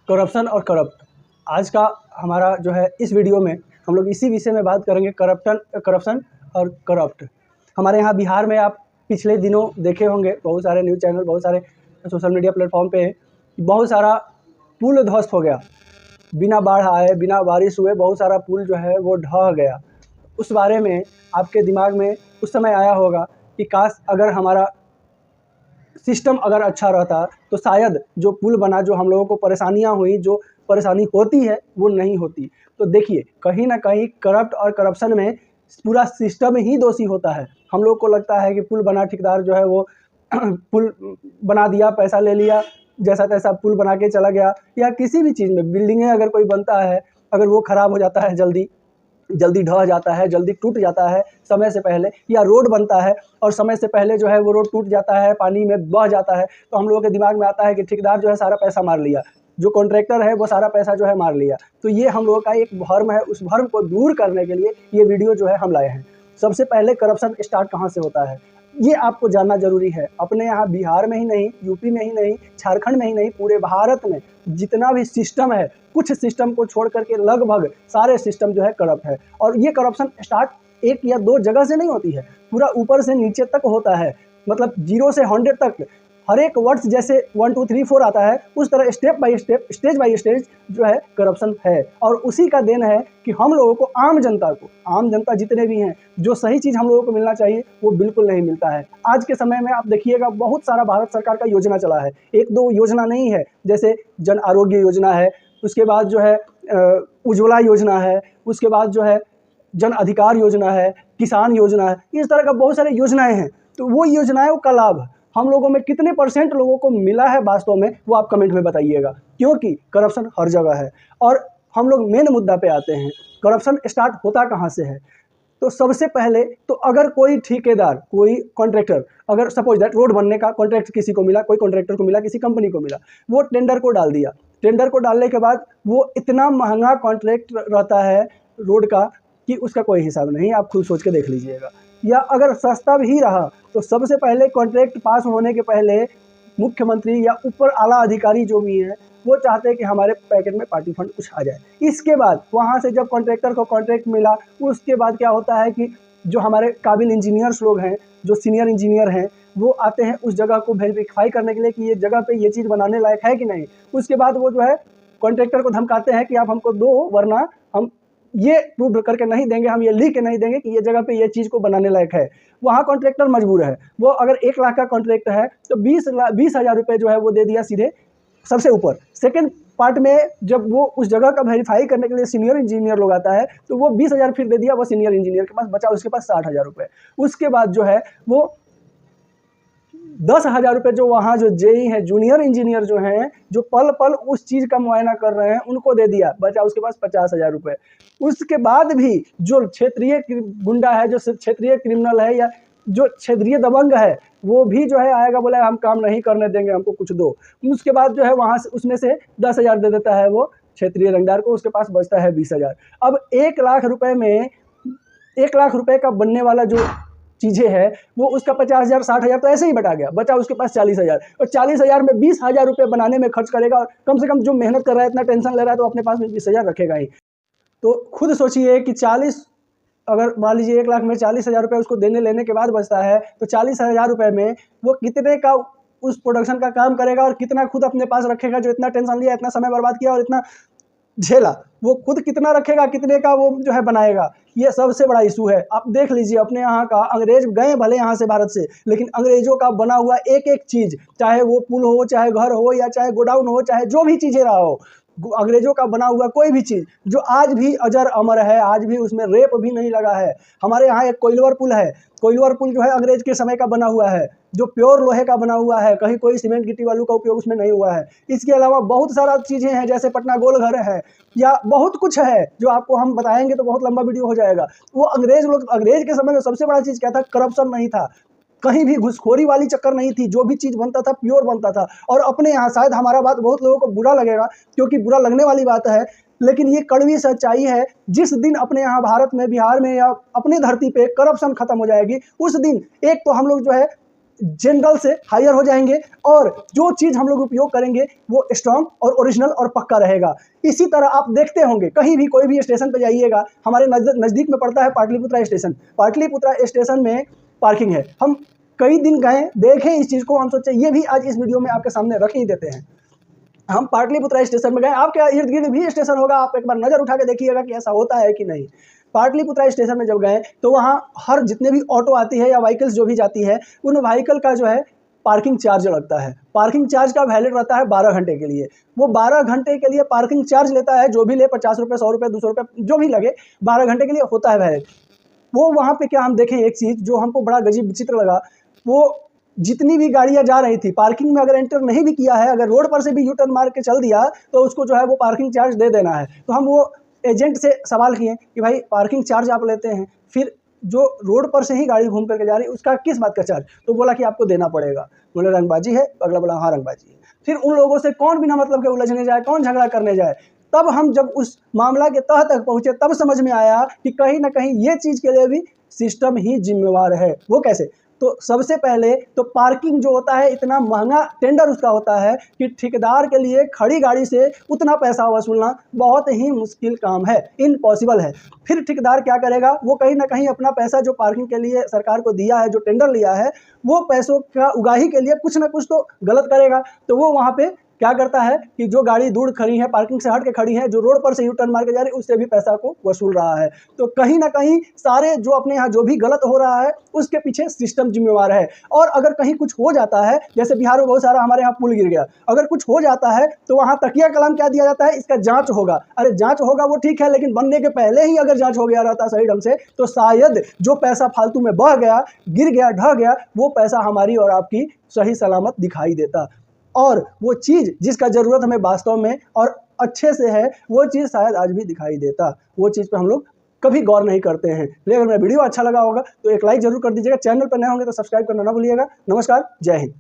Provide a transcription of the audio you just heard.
Corruption और corrupt. आज का हमारा जो है इस वीडियो में हम लोग इसी विषय में बात करेंगे, करप्शन और करप्ट। हमारे यहाँ बिहार में आप पिछले दिनों देखे होंगे, बहुत सारे न्यूज़ चैनल, बहुत सारे सोशल मीडिया प्लेटफॉर्म पे बहुत सारा पुल ध्वस्त हो गया। बिना बाढ़ आए, बिना बारिश हुए बहुत सारा पुल जो है वो ढह गया। उस बारे में आपके दिमाग में उस समय आया होगा कि काश अगर हमारा सिस्टम अगर अच्छा रहता तो शायद जो पुल बना, जो हम लोगों को परेशानियां हुई, जो परेशानी होती है वो नहीं होती। तो देखिए, कहीं ना कहीं करप्ट और करप्शन में पूरा सिस्टम ही दोषी होता है। हम लोग को लगता है कि पुल बना, ठेकेदार जो है वो पुल बना दिया, पैसा ले लिया, जैसा तैसा पुल बना के चला गया। या किसी भी चीज़ में बिल्डिंगें अगर कोई बनता है, अगर वो ख़राब हो जाता है, जल्दी ढह जाता है, जल्दी टूट जाता है समय से पहले, या रोड बनता है और समय से पहले जो है वो रोड टूट जाता है, पानी में बह जाता है, तो हम लोगों के दिमाग में आता है कि ठेकेदार जो है सारा पैसा मार लिया, जो कॉन्ट्रैक्टर है वो सारा पैसा जो है मार लिया। तो ये हम लोगों का एक भ्रम है। उस भ्रम को दूर करने के लिए ये वीडियो जो है हम लाए हैं। सबसे पहले करप्शन स्टार्ट कहाँ से होता है ये आपको जानना जरूरी है। अपने यहाँ बिहार में ही नहीं, यूपी में ही नहीं, झारखंड में ही नहीं, पूरे भारत में जितना भी सिस्टम है, कुछ सिस्टम को छोड़ करके लगभग सारे सिस्टम जो है करप्ट है। और ये करप्शन स्टार्ट एक या दो जगह से नहीं होती है, पूरा ऊपर से नीचे तक होता है। मतलब 0 से 100 तक हर एक वर्ड्स जैसे 1 2 3 4 आता है, उस तरह step by step, stage by stage जो है करप्शन है। और उसी का देन है कि हम लोगों को, आम जनता जितने भी हैं, जो सही चीज़ हम लोगों को मिलना चाहिए वो बिल्कुल नहीं मिलता है। आज के समय में आप देखिएगा, बहुत सारा भारत सरकार का योजना चला है, एक दो योजना नहीं है। जैसे जन आरोग्य योजना है, उसके बाद जो है उज्ज्वला योजना है, उसके बाद जो है जन अधिकार योजना है, किसान योजना है, इस तरह का बहुत सारे योजनाएं हैं। तो वो योजनाओं का लाभ हम लोगों में कितने % लोगों को मिला है वास्तव में, वो आप कमेंट में बताइएगा, क्योंकि करप्शन हर जगह है। और हम लोग मेन मुद्दा पे आते हैं, करप्शन स्टार्ट होता कहाँ से है। तो सबसे पहले तो अगर कोई ठेकेदार, कोई कॉन्ट्रैक्टर, अगर सपोज दैट रोड बनने का कॉन्ट्रैक्ट किसी को मिला, कोई कॉन्ट्रैक्टर को मिला, किसी कंपनी को मिला, वो टेंडर को डाल दिया। टेंडर को डालने के बाद वो इतना महंगा कॉन्ट्रैक्ट रहता है रोड का कि उसका कोई हिसाब नहीं, आप खुद सोच के देख लीजिएगा। या अगर सस्ता भी रहा तो सबसे पहले कॉन्ट्रैक्ट पास होने के पहले मुख्यमंत्री या ऊपर आला अधिकारी जो भी हैं, वो चाहते हैं कि हमारे पैकेट में पार्टी फंड कुछ आ जाए। इसके बाद वहाँ से जब कॉन्ट्रैक्टर को कॉन्ट्रैक्ट मिला, उसके बाद क्या होता है कि जो हमारे काबिल इंजीनियर्स लोग हैं, जो सीनियर इंजीनियर हैं, वो आते हैं उस जगह को वेरीफाई करने के लिए कि ये जगह पे ये चीज़ बनाने लायक है कि नहीं। उसके बाद वो जो है कॉन्ट्रैक्टर को धमकाते हैं कि आप हमको दो, वरना हम ये प्रूव करके नहीं देंगे, हम ये लिख के नहीं देंगे कि ये जगह पे ये चीज़ को बनाने लायक है। वहाँ कॉन्ट्रैक्टर मजबूर है। वो अगर 1 लाख का कॉन्ट्रैक्ट है तो 20,000 रुपये जो है वो दे दिया सीधे सबसे ऊपर। सेकंड पार्ट में जब वो उस जगह का वेरीफाई करने के लिए सीनियर इंजीनियर लोग आता है, तो वो 20,000 फिर दे दिया वो सीनियर इंजीनियर के पास, बचा उसके पास 60,000 रुपये। उसके बाद जो है वो 10,000 रुपये जो वहाँ जो जेई है, जूनियर इंजीनियर जो हैं, जो पल पल उस चीज़ का मुआयना कर रहे हैं, उनको दे दिया, बचा उसके पास 50,000 रुपये। उसके बाद भी जो क्षेत्रीय गुंडा है, जो क्षेत्रीय क्रिमिनल है, या जो क्षेत्रीय दबंग है, वो भी जो है आएगा, बोला हम काम नहीं करने देंगे, हमको कुछ दो। उसके बाद जो है वहाँ से उसमें से 10,000 दे देता है वो क्षेत्रीय रंगदार को, उसके पास बचता है 20,000। अब 1 लाख रुपये में 1 लाख रुपये का बनने वाला जो चीज़ें है वो उसका 50,000 60,000 तो ऐसे ही बटा गया, बचा उसके पास 40,000। और 40,000 में 20,000 रुपये बनाने में खर्च करेगा, और कम से कम जो मेहनत कर रहा है, इतना टेंशन ले रहा है, तो अपने पास में 20,000 रखेगा ही। तो खुद सोचिए कि 40, अगर मान लीजिए 1 लाख में 40,000 रुपये उसको देने लेने के बाद बचता है, तो 40,000 रुपये में वो कितने का उस प्रोडक्शन का काम करेगा और कितना खुद अपने पास रखेगा। जो इतना टेंशन लिया, इतना समय बर्बाद किया और इतना झेला, वो खुद कितना रखेगा, कितने का वो जो है बनाएगा। ये सबसे बड़ा इशू है। आप देख लीजिए अपने यहाँ का, अंग्रेज गए भले यहाँ से भारत से, लेकिन अंग्रेजों का बना हुआ एक एक चीज़, चाहे वो पुल हो, चाहे घर हो, या चाहे गोडाउन हो, चाहे जो भी चीज़ें रहा हो, अंग्रेजों का बना हुआ कोई भी चीज़ जो आज भी अजर अमर है, आज भी उसमें रेप भी नहीं लगा है। हमारे यहाँ एक कोइलवर पुल है, कोइलवर पुल जो है अंग्रेज के समय का बना हुआ है, जो प्योर लोहे का बना हुआ है, कहीं कोई सीमेंट गिट्टी वालू का उपयोग उसमें नहीं हुआ है। इसके अलावा बहुत सारा चीज़ें हैं, जैसे पटना गोल घर है, या बहुत कुछ है जो आपको हम बताएंगे तो बहुत लंबा वीडियो हो जाएगा। वो अंग्रेज के समय में सबसे बड़ा चीज़ क्या था, करप्शन नहीं था, कहीं भी घुसखोरी वाली चक्कर नहीं थी, जो भी चीज़ बनता था प्योर बनता था। और अपने यहाँ शायद हमारा बात बहुत लोगों को बुरा लगेगा, क्योंकि बुरा लगने वाली बात है, लेकिन ये कड़वी सच्चाई है। जिस दिन अपने यहाँ भारत में, बिहार में, या अपनी धरती पे करप्शन खत्म हो जाएगी, उस दिन एक तो हम लोग जो है जनरल से हायर हो जाएंगे और जो चीज़ हम लोग उपयोग करेंगे वो स्ट्रॉन्ग और ओरिजिनल और पक्का रहेगा। इसी तरह आप देखते होंगे कहीं भी कोई भी स्टेशन पर जाइएगा, हमारे नज़दीक में पड़ता है पाटलिपुत्रा स्टेशन। पाटलिपुत्रा स्टेशन में पार्किंग है। हम कई दिन गए, देखें इस चीज़ को, हम सोचे ये भी आज इस वीडियो में आपके सामने रख ही देते हैं। हम पाटलिपुत्रा स्टेशन में गए, आपके इर्द गिर्द भी स्टेशन होगा, आप एक बार नज़र उठा के देखिएगा कि ऐसा होता है कि नहीं। पाटलिपुत्रा स्टेशन में जब गए तो वहाँ हर जितने भी ऑटो आती है या व्हीकल्स जो भी जाती है, उन व्हीकल का जो है पार्किंग चार्ज लगता है। पार्किंग चार्ज का वैलिड रहता है 12 घंटे के लिए। वो 12 घंटे के लिए पार्किंग चार्ज लेता है, जो भी ले, 50 रुपये, 100 रुपये, 200 रुपये, जो भी लगे, 12 घंटे के लिए होता है वैलिड। वो वहाँ पे क्या हम देखें एक चीज़ जो हमको बड़ा गजीब विचित्र लगा, वो जितनी भी गाड़ियाँ जा रही थी पार्किंग में अगर एंटर नहीं भी किया है, अगर रोड पर से भी यू टर्न मार के चल दिया तो उसको जो है वो पार्किंग चार्ज दे देना है। तो हम वो एजेंट से सवाल किए कि भाई पार्किंग चार्ज आप लेते हैं, फिर जो रोड पर से ही गाड़ी घूम करके जा रही है उसका किस बात का चार्ज? तो बोला कि आपको देना पड़ेगा। बोले रंगबाजी है? अगला बोला हाँ रंगबाजी है। फिर उन लोगों से कौन बिना मतलब के उलझने जाए, कौन झगड़ा करने जाए? तब हम जब उस मामला के तह तक पहुँचे तब समझ में आया कि कहीं ना कहीं ये चीज़ के लिए भी सिस्टम ही जिम्मेवार है। वो कैसे? तो सबसे पहले तो पार्किंग जो होता है, इतना महंगा टेंडर उसका होता है कि ठेकेदार के लिए खड़ी गाड़ी से उतना पैसा वसूलना बहुत ही मुश्किल काम है, इम्पॉसिबल है। फिर ठेकेदार क्या करेगा? वो कहीं ना कहीं अपना पैसा जो पार्किंग के लिए सरकार को दिया है, जो टेंडर लिया है, वो पैसों का उगाही के लिए कुछ ना कुछ तो गलत करेगा। तो वो वहाँ पे क्या करता है कि जो गाड़ी दूर खड़ी है, पार्किंग से हट के खड़ी है, जो रोड पर से यू टर्न मार के जा रही है, उससे भी पैसा को वसूल रहा है। तो कहीं ना कहीं सारे जो अपने यहाँ जो भी गलत हो रहा है उसके पीछे सिस्टम जिम्मेवार है। और अगर कहीं कुछ हो जाता है, जैसे बिहार में बहुत सारा हमारे यहाँ पुल गिर गया, अगर कुछ हो जाता है तो वहाँ तकिया कलम क्या दिया जाता है? इसका जाँच होगा। अरे जाँच होगा वो ठीक है, लेकिन बनने के पहले ही अगर जाँच हो गया रहता सही ढंग से तो शायद जो पैसा फालतू में बह गया, गिर गया, ढह गया, वो पैसा हमारी और आपकी सही सलामत दिखाई देता। और वो चीज़ जिसका ज़रूरत हमें वास्तव में और अच्छे से है, वो चीज़ शायद आज भी दिखाई देता। वो चीज़ पे हम लोग कभी गौर नहीं करते हैं। लेकिन अगर मेरा वीडियो अच्छा लगा होगा तो एक लाइक ज़रूर कर दीजिएगा। चैनल पर नए होंगे तो सब्सक्राइब करना ना भूलिएगा। नमस्कार, जय हिंद।